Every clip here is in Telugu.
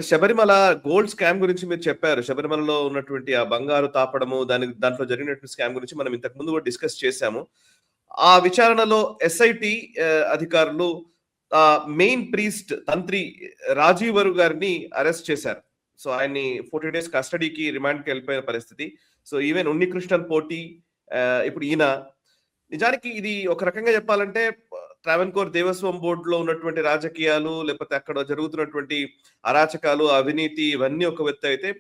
శబరిమల గోల్డ్ స్కామ్ గురించి మీరు చెప్పారు. శబరిమలలో ఉన్నటువంటి ఆ బంగారు తాపడము, దాంట్లో జరిగినటువంటి స్కామ్ గురించి మనం ఇంతకు ముందు కూడా డిస్కస్ చేశాము. ఆ విచారణలో ఎస్ఐటి అధికారులు మెయిన్ ప్రీస్ట్ తంత్రి రాజీవ్ వరు గారిని అరెస్ట్ చేశారు. సో ఆయన్ని 40 డేస్ కస్టడీకి రిమాండ్‌కి వెళ్ళిపోయిన పరిస్థితి. సో ఈవెన్ ఉన్నికృష్ణన్ పోటీ ఇప్పుడు ఈయన నిజానికి ఇది ఒక రకంగా చెప్పాలంటే ట్రావెన్కోర్ దేవస్వం బోర్డులో ఉన్నటువంటి రాజకీయాలు, లేకపోతే అక్కడ జరుగుతున్నటువంటి అరాచకాలు, అవినీతి ఇవన్నీ ఒక ఎత్తు అయితే,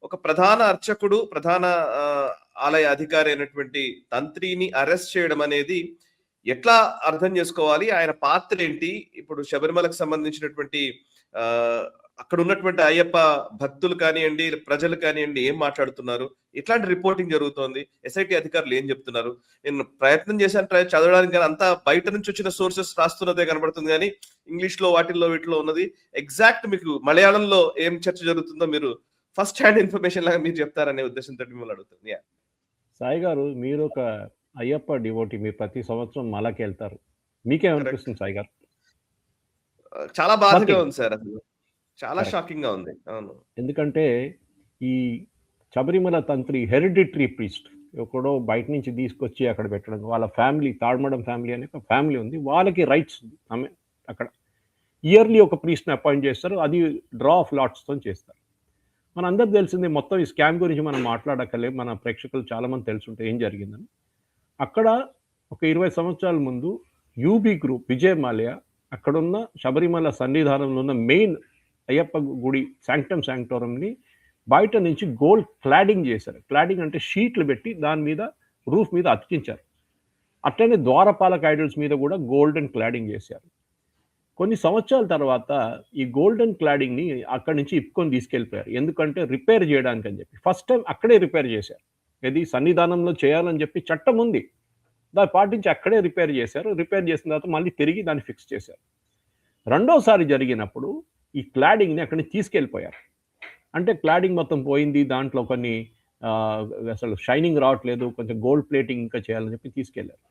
ఒక ప్రధాన అర్చకుడు, ప్రధాన ఆలయ అధికారి అయినటువంటి తంత్రిని అరెస్ట్ చేయడం అనేది ఎట్లా అర్థం చేసుకోవాలి? ఆయన పాత్ర ఏంటి? ఇప్పుడు శబరిమలకు సంబంధించినటువంటి అక్కడ ఉన్నటువంటి అయ్యప్ప భక్తులు కానియండి, ప్రజలు కానియండి ఏం మాట్లాడుతున్నారు? ఎట్లాంటి రిపోర్టింగ్ జరుగుతోంది? ఎస్ఐటి అధికారులు ఏం చెప్తున్నారు? నేను ప్రయత్నం చేశాను చదవడానికి, కానీ అంతా బయట నుంచి వచ్చిన సోర్సెస్ రాస్తున్నదే కనబడుతుంది కానీ ఇంగ్లీష్ లో వీటిలో ఉన్నది ఎగ్జాక్ట్ మీకు మలయాళంలో ఏం చర్చ జరుగుతుందో మీరు ఫస్ట్ హ్యాండ్ ఇన్ఫర్మేషన్ లాగా మీరు చెప్తారనే ఉద్దేశంతో మిమ్మల్ని అడుగుతుంది. సాయి గారు, మీరు ఒక అయ్యప్ప డివోటీ, మీరు ప్రతి సంవత్సరం మలకి వెళ్తారు. మీకేమనిపిస్తుంది సాయి గారు? చాలా బాధగా ఉంది సార్, అసలు చాలా షాకింగ్ గా ఉంది. అవును, ఎందుకంటే ఈ శబరిమల తంత్రి హెరిడిటరీ ప్రీస్ట్ ఎక్కడో బయట నుంచి తీసుకొచ్చి అక్కడ పెట్టడం, వాళ్ళ ఫ్యామిలీ, తాడ్మడం ఫ్యామిలీ అనే ఒక ఫ్యామిలీ ఉంది, వాళ్ళకి రైట్స్ ఉంది. ఆమె అక్కడ ఇయర్లీ ఒక ప్రీస్ట్ని అపాయింట్ చేస్తారు, అది డ్రా ఆఫ్ లాట్స్తో చేస్తారు. మన అందరికి తెలిసింది, మొత్తం ఈ స్కామ్ గురించి మనం మాట్లాడక్కర్లేదు, మన ప్రేక్షకులు చాలామంది తెలుసుంటే ఏం జరిగిందని. అక్కడ ఒక 20 సంవత్సరాల ముందు యూబీ గ్రూప్, విజయ్ మాల్యా, అక్కడున్న శబరిమల సన్నిధానంలో ఉన్న మెయిన్ అయ్యప్ప గుడి శాంక్టమ్ శాంక్టోరంని బయట నుంచి గోల్డ్ క్లాడింగ్ చేశారు. క్లాడింగ్ అంటే షీట్లు పెట్టి దాని మీద రూఫ్ మీద అతికించారు. అట్లనే ద్వారపాలక ఐడల్స్ మీద కూడా గోల్డెన్ క్లాడింగ్ చేశారు. కొన్ని సంవత్సరాల తర్వాత ఈ గోల్డెన్ క్లాడింగ్ని అక్కడి నుంచి ఇప్పుకొని తీసుకెళ్ళిపోయారు. ఎందుకంటే రిపేర్ చేయడానికి అని చెప్పి. ఫస్ట్ టైం అక్కడే రిపేర్ చేశారు. ఇది సన్నిధానంలో చేయాలని చెప్పి చట్టం ఉంది, దాన్ని పాటించి అక్కడే రిపేర్ చేశారు. రిపేర్ చేసిన తర్వాత మళ్ళీ తిరిగి దాన్ని ఫిక్స్ చేశారు. రెండోసారి జరిగినప్పుడు ఈ క్లాడింగ్ని అక్కడి నుంచి తీసుకెళ్ళిపోయారు. అంటే క్లాడింగ్ మొత్తం పోయింది, దాంట్లో కొన్ని అసలు షైనింగ్ రావట్లేదు, కొంచెం గోల్డ్ ప్లేటింగ్ ఇంకా చేయాలని చెప్పి తీసుకెళ్లారు.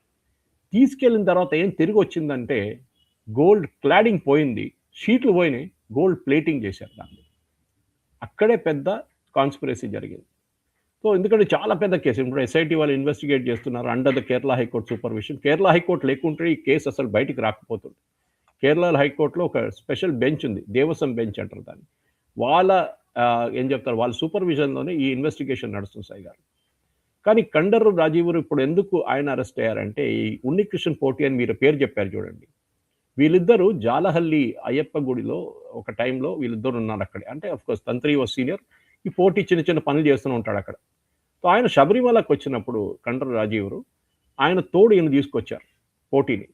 తీసుకెళ్ళిన తర్వాత ఏం తిరిగి వచ్చిందంటే గోల్డ్ క్లాడింగ్ పోయింది, షీట్లు పోయినాయి, గోల్డ్ ప్లేటింగ్ చేశారు దాన్ని. అక్కడే పెద్ద కాన్స్పిరసీ జరిగింది. సో ఎందుకంటే చాలా పెద్ద కేసు. ఇప్పుడు ఎస్ఐటి వాళ్ళు ఇన్వెస్టిగేట్ చేస్తున్నారు under the Kerala high court supervision. Kerala high court లేకుంటే ఈ కేసు అసలు బయటికి రాకపోతుంది. కేరళ హైకోర్టులో ఒక స్పెషల్ బెంచ్ ఉంది, దేవసం బెంచ్ అంటారు దాన్ని. వాళ్ళ ఏం చెప్తారు, వాళ్ళ సూపర్విజన్లోనే ఈ ఇన్వెస్టిగేషన్ నడుస్తుంది సాయి గారు. కానీ కండర్రు రాజీవురు ఇప్పుడు ఎందుకు ఆయన అరెస్ట్ అయ్యారంటే, ఈ ఉన్నికృష్ణన్ పోటీ అని మీరు పేరు చెప్పారు చూడండి, వీళ్ళిద్దరూ జాలహల్లి అయ్యప్ప గుడిలో ఒక టైంలో వీళ్ళిద్దరు ఉన్నారు అక్కడే. అంటే అఫ్కోర్స్ తంత్రి ఓ సీనియర్, ఈ పోటీ చిన్న చిన్న పనులు చేస్తూనే ఉంటాడు అక్కడ. సో ఆయన శబరిమలకు వచ్చినప్పుడు కండర్రు రాజీవురు ఆయన తోడు ఈయన తీసుకొచ్చారు, పోటీని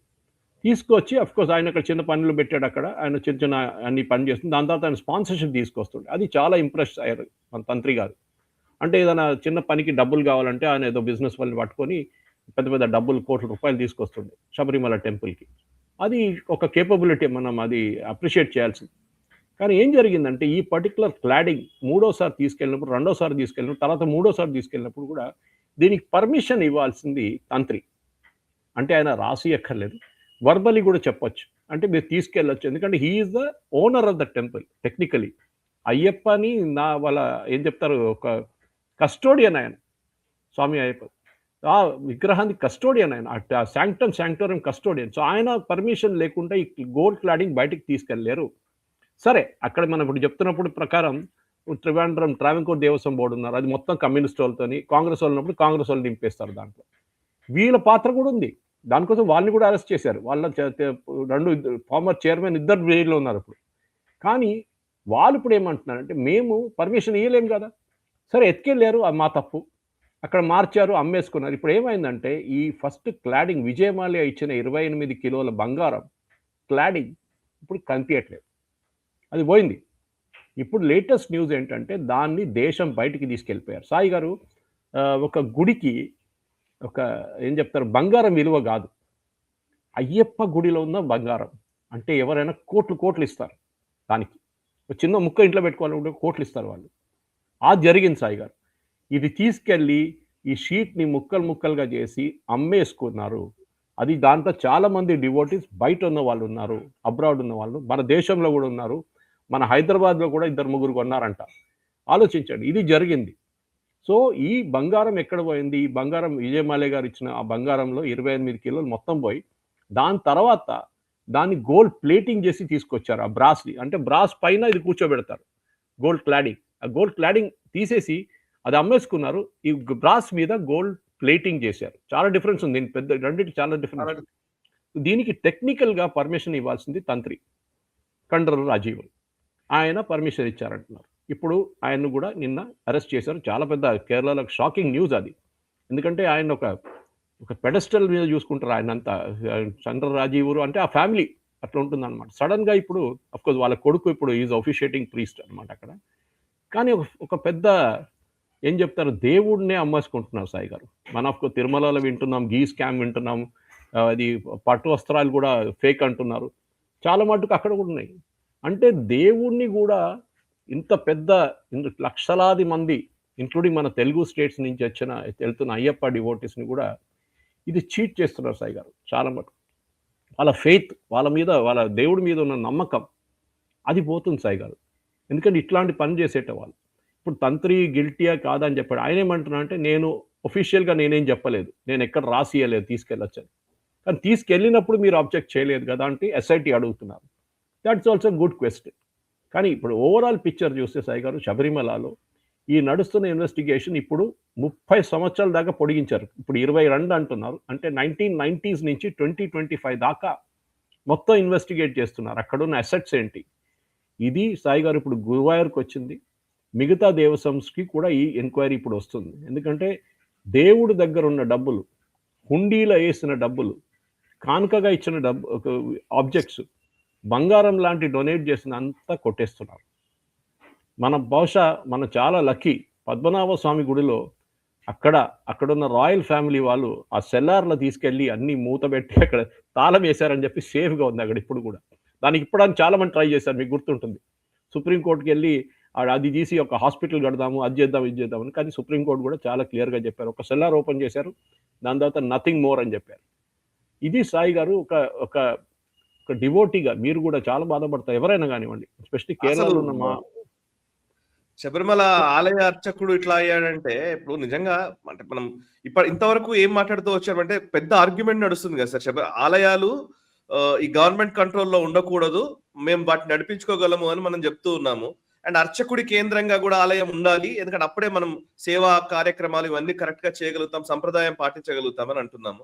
తీసుకొచ్చి అఫ్కోర్స్ ఆయన అక్కడ చిన్న పనులు పెట్టాడు. అక్కడ ఆయన చిన్న చిన్న అన్ని పని చేస్తుంది. దాని తర్వాత ఆయన స్పాన్సర్షిప్ తీసుకొస్తుండే. అది చాలా ఇంప్రెస్ అయ్యారు మన తంత్రి గారు. అంటే ఏదైనా చిన్న పనికి డబ్బులు కావాలంటే ఆయన ఏదో బిజినెస్ వాళ్ళని పట్టుకొని పెద్ద పెద్ద డబ్బులు, కోట్ల రూపాయలు తీసుకొస్తుండే శబరిమల టెంపుల్కి. అది ఒక కేపబిలిటీ, మనం అది అప్రిషియేట్ చేయాల్సింది. కానీ ఏం జరిగిందంటే ఈ పర్టికులర్ క్లాడింగ్ మూడోసారి తీసుకెళ్ళినప్పుడు, రెండోసారి తీసుకెళ్ళినప్పుడు, తర్వాత మూడోసారి తీసుకెళ్ళినప్పుడు కూడా దీనికి పర్మిషన్ ఇవ్వాల్సింది తంత్రి. అంటే ఆయన రాసి ఎక్కర్లేదు, వర్బలీ కూడా చెప్పొచ్చు, అంటే మీరు తీసుకెళ్ళొచ్చు. ఎందుకంటే he is the owner of the temple. Technically అయ్యప్పని వాళ్ళ ఏం చెప్తారు, ఒక కస్టోడియన్ ఆయన, స్వామి అయ్యప్ప ఆ విగ్రహానికి కస్టోడియన్ ఆయన, ఆ శాంక్టమ్ శాంక్టోరియం కస్టోడియన్. సో ఆయన పర్మిషన్ లేకుండా ఈ గోల్డ్ క్లాడింగ్ బయటికి తీసుకెళ్ళలేరు. సరే, అక్కడ మనం ఇప్పుడు చెప్తున్నప్పుడు ప్రకారం త్రివేంద్రం ట్రావెన్కోర్ దేవస్వం బోర్డు ఉన్నారు, అది మొత్తం కమ్యూనిస్ట్ వాళ్ళతోని, కాంగ్రెస్ వాళ్ళు ఉన్నప్పుడు కాంగ్రెస్ వాళ్ళు నింపేస్తారు దాంట్లో. వీళ్ళ పాత్ర కూడా ఉంది, దానికోసం వాళ్ళని కూడా అరెస్ట్ చేశారు. వాళ్ళ రెండు ఫార్మర్ చైర్మన్ ఇద్దరు జైల్లో ఉన్నారు ఇప్పుడు. కానీ వాళ్ళు ఇప్పుడు ఏమంటున్నారంటే మేము పర్మిషన్ ఇవ్వలేము కదా. సరే ఎత్తుకెళ్ళారు, అది మా తప్పు, అక్కడ మార్చారు, అమ్మేసుకున్నారు. ఇప్పుడు ఏమైందంటే ఈ ఫస్ట్ క్లాడింగ్, విజయమాల్యా ఇచ్చిన 28 కిలోల బంగారం క్లాడింగ్ ఇప్పుడు కనిపించట్లేదు, అది పోయింది. ఇప్పుడు లేటెస్ట్ న్యూస్ ఏంటంటే దాన్ని దేశం బయటికి తీసుకెళ్ళిపోయారు. సాయి గారు, ఒక గుడికి ఒక ఏం చెప్తారు, బంగారం విలువ కాదు, అయ్యప్ప గుడిలో ఉన్న బంగారం అంటే ఎవరైనా కోట్లు ఇస్తారు దానికి. చిన్న ముక్క ఇంట్లో పెట్టుకోవాలంటే కోట్లు ఇస్తారు వాళ్ళు. అది జరిగింది సాయి గారు. ఇది తీసుకెళ్ళి ఈ షీట్ని ముక్కలుగా చేసి అమ్మేసుకున్నారు. అది దాంట్లో చాలామంది డివోటీస్ బయట ఉన్న వాళ్ళు ఉన్నారు, అబ్రాడ్ ఉన్న వాళ్ళు, మన దేశంలో కూడా ఉన్నారు. మన హైదరాబాద్లో కూడా 2-3 కొన్నారంట. ఆలోచించండి, ఇది జరిగింది. సో ఈ బంగారం ఎక్కడ పోయింది? ఈ బంగారం విజయ్ మాల్యా గారు ఇచ్చిన ఆ బంగారంలో 28 కిలోలు మొత్తం పోయి, దాని తర్వాత దాన్ని గోల్డ్ ప్లేటింగ్ చేసి తీసుకొచ్చారు. ఆ బ్రాస్‌ని, అంటే బ్రాస్ పైన ఇది కూర్చోబెడతారు, గోల్డ్ క్లాడింగ్. ఆ గోల్డ్ క్లాడింగ్ తీసేసి అది అమ్మేసుకున్నారు. ఈ బ్రాస్ మీద గోల్డ్ ప్లేటింగ్ చేశారు. చాలా డిఫరెన్స్ ఉంది. పెద్ద రెండిటికి చాలా డిఫరెన్స్ ఉంది. దీనికి టెక్నికల్‌గా పర్మిషన్ ఇవ్వాల్సింది తంత్రి కండ్రల రాజీవ్. ఆయన పర్మిషన్ ఇచ్చారంటున్నారు. ఇప్పుడు ఆయన్ను కూడా నిన్న అరెస్ట్ చేశారు. చాలా పెద్ద కేరళలో షాకింగ్ న్యూస్ అది. ఎందుకంటే ఆయన ఒక పెడెస్టల్ మీద చూసుకుంటారు ఆయనంతా. చంద్ర రాజీవ్ అంటే ఆ ఫ్యామిలీ అట్లా ఉంటుందన్నమాట. సడన్‌గా ఇప్పుడు అఫ్‌కోర్స్ వాళ్ళ కొడుకు ఇప్పుడు ఈజ్ ఆఫిషియేటింగ్ ప్రీస్ట్ అనమాట అక్కడ. కానీ ఒక పెద్ద ఏం చెప్తారు, దేవుడినే అమ్మేసుకుంటున్నారు సాయి గారు. మన తిరుమలలో వింటున్నాం, ఘీ స్కామ్ వింటున్నాం, అది పట్టు వస్త్రాలు కూడా ఫేక్ అంటున్నారు. చాలా మటుకు అక్కడ కూడా ఉన్నాయి. అంటే దేవుణ్ణి కూడా ఇంత పెద్ద లక్షలాది మంది, ఇంక్లూడింగ్ మన తెలుగు స్టేట్స్ నుంచి వెళ్తున్న అయ్యప్ప డివోటీస్ని కూడా ఇది చీట్ చేస్తున్నారు సాయి గారు చాలా మటుకు. వాళ్ళ ఫెయిత్, వాళ్ళ దేవుడి మీద ఉన్న నమ్మకం అది పోతుంది సాయి గారు. ఎందుకంటే ఇట్లాంటి పని చేసేటవాళ్ళు. ఇప్పుడు తంత్రి గిల్టీయా కాదా అని చెప్పాడు. ఆయన ఏమంటున్నా అంటే, నేను ఒఫీషియల్‌గా నేనేం చెప్పలేదు, నేను ఎక్కడ రాసియలేదు తీసుకెళ్ళొచ్చని. కానీ తీసుకెళ్ళినప్పుడు మీరు అబ్జెక్ట్ చేయలేదు కదా అంటే ఎస్ఐటీ అడుగుతున్నారు. That's also good question. కానీ ఇప్పుడు ఓవరాల్ పిక్చర్ చూస్తే సాయి గారు, శబరిమలలో ఈ నడుస్తున్న ఇన్వెస్టిగేషన్ ఇప్పుడు 30 సంవత్సరాల దాకా పొడిగించారు. ఇప్పుడు 22 అంటున్నారు. అంటే 1990s నుంచి 2025 దాకా మొత్తం ఇన్వెస్టిగేట్ చేస్తున్నారు. అక్కడున్న అసెట్స్ ఏంటి. ఇది సాయి గారు ఇప్పుడు గురువాయూర్కి వచ్చింది. మిగతా దేవసంస్కి కూడా ఈ ఎంక్వైరీ ఇప్పుడు వస్తుంది. ఎందుకంటే దేవుడి దగ్గర ఉన్న డబ్బులు, హుండీలో వేసిన డబ్బులు, కానుకగా ఇచ్చిన ఆబ్జెక్ట్స్, బంగారం లాంటి డొనేట్ చేసిన అంతా కొట్టేస్తున్నారు. బహుశా మనం చాలా లక్కీ. పద్మనాభ స్వామి గుడిలో అక్కడున్న రాయల్ ఫ్యామిలీ వాళ్ళు ఆ సెల్లార్లో తీసుకెళ్ళి అన్ని మూతబెట్టి అక్కడ తాళం వేశారని చెప్పి సేఫ్గా ఉంది అక్కడ ఇప్పుడు కూడా. దానికి ఇప్పడానికి చాలా మంది ట్రై చేశారు, మీకు గుర్తుంటుంది. సుప్రీంకోర్టుకి వెళ్ళి అది తీసి ఒక హాస్పిటల్ కడదాము, అది చేద్దాం, ఇది చేద్దామని. కానీ సుప్రీంకోర్టు కూడా చాలా క్లియర్గా చెప్పారు, ఒక సెల్లార్ ఓపెన్ చేశారు, దాని తర్వాత నథింగ్ మోర్ అని చెప్పారు. ఇది సాయి గారు ఒక డివోటీగా మీరు కూడా చాలా బాధపడతారు, ఎవరైనా కానివ్వండి, ఎస్పెషల్లీ కేరళలో ఉన్న మా శబరిమల ఆలయ అర్చకుడు ఇట్లా అయ్యాడంటే, ఇప్పుడు నిజంగా అంటే మనం ఇంతవరకు ఏం మాట్లాడుతూ వచ్చామంటే, పెద్ద ఆర్గ్యుమెంట్ నడుస్తుంది కదా సార్. ఆలయాలు ఈ గవర్నమెంట్ కంట్రోల్లో ఉండకూడదు, మేము వాటిని నడిపించుకోగలము అని మనం చెప్తూ ఉన్నాము. అండ్ అర్చకుడి కేంద్రంగా కూడా ఆలయం ఉండాలి, ఎందుకంటే అప్పుడే మనం సేవా కార్యక్రమాలు ఇవన్నీ కరెక్ట్ గా చేయగలుగుతాం, సంప్రదాయం పాటించగలుగుతాం అని అంటున్నాము.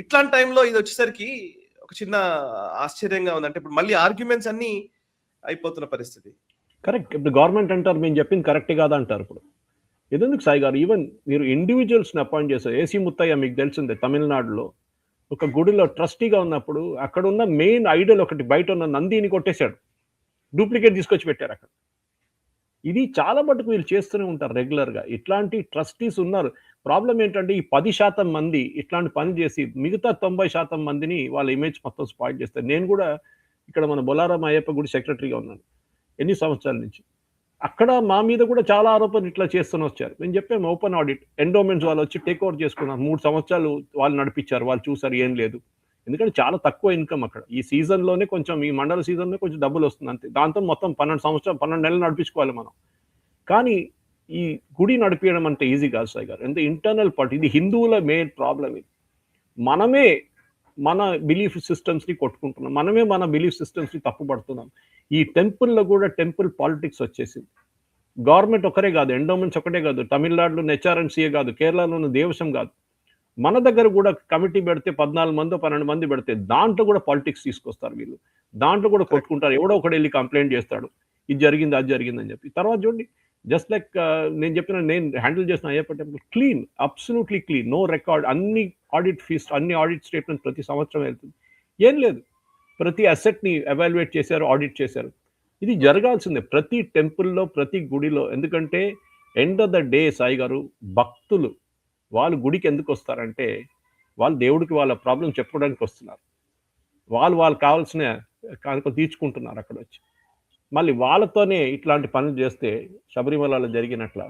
ఇట్లాంటి టైంలో ఇది వచ్చేసరికి ఒక చిన్న ఆశ్చర్యంగా ఉంది. అంటే ఇప్పుడు మళ్ళీ ఆర్గ్యుమెంట్స్ అన్ని అయిపోతున్న పరిస్థితి. కరెక్ట్. ఇప్పుడు గవర్నమెంట్ అంటారు మేము చెప్పింది కరెక్ట్ కాదా అంటారు. ఇప్పుడు ఎందుకు సాయి గారు, ఈవెన్ మీరు ఇండివిజువల్స్ని అపాయింట్ చేశారు. ఏసీ ముత్తయ్య మీకు తెలిసిందే, తమిళనాడులో ఒక గుడిలో ట్రస్టీగా ఉన్నప్పుడు అక్కడ ఉన్న మెయిన్ ఐడల్ ఒకటి బయట ఉన్న నందిని కొట్టేశాడు, డూప్లికేట్ తీసుకొచ్చి పెట్టారు అక్కడ. ఇది చాలా మటుకు వీళ్ళు చేస్తూనే ఉంటారు రెగ్యులర్గా. ఇట్లాంటి ట్రస్టీస్ ఉన్నారు. ప్రాబ్లం ఏంటంటే ఈ 10% మంది ఇట్లాంటి పని చేసి మిగతా 90% మందిని వాళ్ళ ఇమేజ్ మొత్తం స్పాయిల్ చేస్తారు. నేను కూడా ఇక్కడ మన బొలారం అయ్యప్ప గుడి సెక్రటరీగా ఉన్నాను ఎన్ని సంవత్సరాల నుంచి. అక్కడ మా మీద కూడా చాలా ఆరోపణలు ఇట్లా చేస్తూనే వచ్చారు. మేము చెప్పాము ఓపెన్ ఆడిట్, ఎండోమెంట్స్ వాళ్ళు వచ్చి టేక్ ఓవర్ చేసుకున్నారు. 3 సంవత్సరాలు వాళ్ళు నడిపించారు, వాళ్ళు చూసారు ఏం లేదు. ఎందుకంటే చాలా తక్కువ ఇన్కమ్ అక్కడ. ఈ సీజన్లోనే కొంచెం, ఈ మండల సీజన్లో కొంచెం డబ్బులు వస్తుంది అంతే. దాంతో మొత్తం 12 నెలలు నడిపించుకోవాలి మనం. కానీ ఈ గుడి నడిపించడం అంటే ఈజీ కాదు సాయి గారు. ఎంత ఇంటర్నల్ పార్ట్, ఇది హిందువుల మెయిన్ ప్రాబ్లం. ఇది మనమే మన బిలీఫ్ సిస్టమ్స్ని కొట్టుకుంటున్నాం, మనమే మన బిలీఫ్ సిస్టమ్స్ని తప్పుపడుతున్నాం. ఈ టెంపుల్లో కూడా టెంపుల్ పాలిటిక్స్ వచ్చేసింది. గవర్నమెంట్ ఒకరే కాదు, ఎండోమెంట్స్ ఒకటే కాదు, తమిళనాడులో హెచ్ఆర్ఎన్సీఏ కాదు, కేరళలోని దేవసం కాదు, మన దగ్గర కూడా కమిటీ పెడితే 14 మంది 12 మంది పెడితే దాంట్లో కూడా పాలిటిక్స్ తీసుకొస్తారు వీళ్ళు. దాంట్లో కూడా కొట్టుకుంటారు. ఎవడో ఒకడు వెళ్ళి కంప్లైంట్ చేస్తాడు, ఇది జరిగింది అది జరిగింది అని చెప్పి. తర్వాత చూడండి, జస్ట్ లైక్ నేను హ్యాండిల్ చేసిన Ayyappa temple clean, absolutely clean, no record. అన్ని ఆడిట్ స్టేట్మెంట్ ప్రతి సంవత్సరం వెళ్తుంది. ఏం లేదు, ప్రతి అసెట్ని ఎవాల్యుయేట్ చేశారు, ఆడిట్ చేశారు. ఇది జరగాల్సిందే ప్రతి టెంపుల్లో, ప్రతి గుడిలో. ఎందుకంటే end of the day Sai గారు, భక్తులు వాళ్ళు గుడికి ఎందుకు వస్తారంటే, వాళ్ళు దేవుడికి వాళ్ళ ప్రాబ్లం చెప్పుకోవడానికి వస్తున్నారు. వాళ్ళు కావాల్సిన కానుక తీర్చుకుంటున్నారు అక్కడ వచ్చి. మళ్ళీ వాళ్ళతోనే ఇట్లాంటి పనులు చేస్తే శబరిమలలో జరిగినట్ల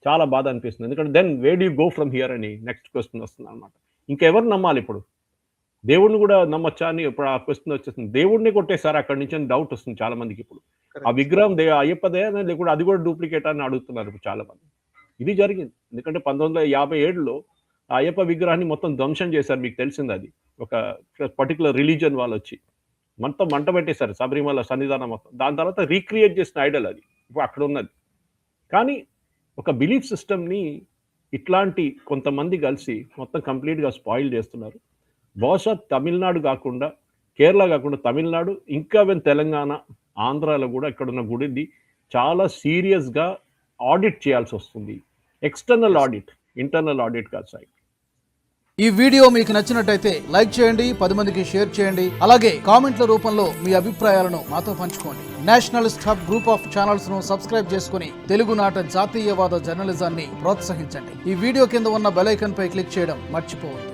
చాలా బాధ అనిపిస్తుంది. ఎందుకంటే then where do you go from here అని నెక్స్ట్ క్వశ్చన్ వస్తుంది అనమాట. ఇంకెవరు నమ్మాలి ఇప్పుడు? దేవుడిని కూడా నమ్మొచ్చా అని ఇప్పుడు ఆ క్వశ్చన్ వచ్చేస్తుంది. దేవుడిని కొట్టేశారు అక్కడి నుంచి అని డౌట్ వస్తుంది చాలా మందికి ఇప్పుడు. ఆ విగ్రహం అయ్యప్పదే లేకుండా అది కూడా డూప్లికేట్ అని అడుగుతున్నారు ఇప్పుడు చాలా మంది. ఇది జరిగింది. ఎందుకంటే 1957లో ఆ అయ్యప్ప విగ్రహాన్ని మొత్తం ధ్వంసం చేశారు. మీకు తెలిసింది అది. ఒక పర్టిక్యులర్ రిలీజియన్ వాళ్ళు వచ్చి మొత్తం మంట పెట్టేశారు శబరిమల సన్నిధానం మొత్తం. దాని తర్వాత రీక్రియేట్ చేసిన ఐడల్ అది ఇప్పుడు అక్కడ ఉన్నది. కానీ ఒక బిలీఫ్ సిస్టమ్ని ఇట్లాంటి కొంతమంది కలిసి మొత్తం కంప్లీట్గా స్పాయిల్ చేస్తున్నారు. బహుశా తమిళనాడు కాకుండా కేరళ కాకుండా తమిళనాడు ఇంకా తెలంగాణ ఆంధ్రాలో కూడా ఇక్కడ ఉన్న గుడిని చాలా సీరియస్గా ఆడిట్ చేయాల్సి వస్తుంది. ఎక్స్టర్నల్ ఆడిట్, ఇంటర్నల్ ఆడిట్ కాదు సార్. ఈ వీడియో మీకు నచ్చినట్టయితే లైక్ చేయండి, 10 మందికి షేర్ చేయండి. అలాగే కామెంట్ల రూపంలో మీ అభిప్రాయాలను మాతో పంచుకోండి. Nationalist hub group of channels ను సబ్స్క్రైబ్ చేసుకుని తెలుగునాట జాతీయవాద జర్నలిజాన్ని ప్రోత్సహించండి. ఈ వీడియో కింద ఉన్న బెల్ ఐకాన్ పై క్లిక్ చేయడం మర్చిపోవద్దు.